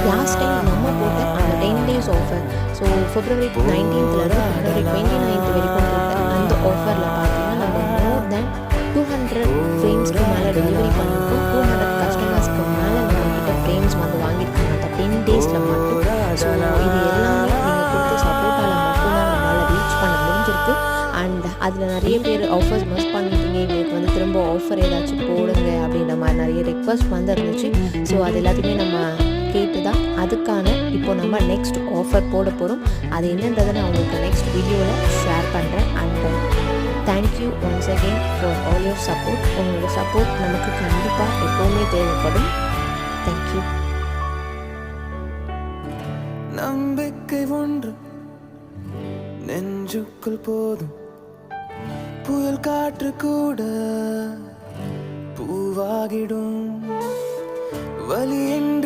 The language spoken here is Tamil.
லாஸ்ட் டைம் நம்ம போட்ட அந்த 10 days offer, so February 19th February 29th வரைக்கும் போட்ட அந்த ஆஃபரில் பார்த்தீங்கன்னா நம்ம மோர் தென் 200 ஃப்ரேம்ஸ்க்கு மேலே டெலிவரி பண்ணியிருக்கோம். 200 கஸ்டமர்ஸ்க்கு மேலே நம்மக்கிட்ட ஃப்ரேம்ஸ் வந்து வாங்கியிருக்காங்க அந்த 10 daysல மட்டும். ஸோ இது எல்லாமே நீங்கள் கொடுத்த சப்போர்ட்டால் மட்டும்தான் நம்மளால் ரீச் பண்ண முடிஞ்சிருக்கு. அண்ட் அதில் நிறைய பேர் ஆஃபர்ஸ் மிஸ் பண்ணிட்டீங்க, எங்களுக்கு வந்து திரும்ப ஆஃபர் ஏதாச்சும் போடுங்க அப்படின்ற மாதிரி நிறைய ரிக்வஸ்ட் வந்து இருந்துச்சு. ஸோ அது எல்லாத்தையுமே நம்ம கேட்டு தான் அதுக்கான இப்போ நம்ம நெக்ஸ்ட் ஆஃபர் போட போகிறோம். அது என்னன்றதை நான் உங்களுக்கு நெக்ஸ்ட் வீடியோவில் ஷேர் பண்ணுறேன். And thank you once again for all your support. உங்களோட சப்போர்ட் நமக்கு கண்டிப்பாக எப்போவுமே தேவைப்படும். தேங்க்யூ. நம்பிக்கை ஒன்று நெஞ்சுக்குள் போதும், புயல் காற்று கூட பூவாகிடும். வலி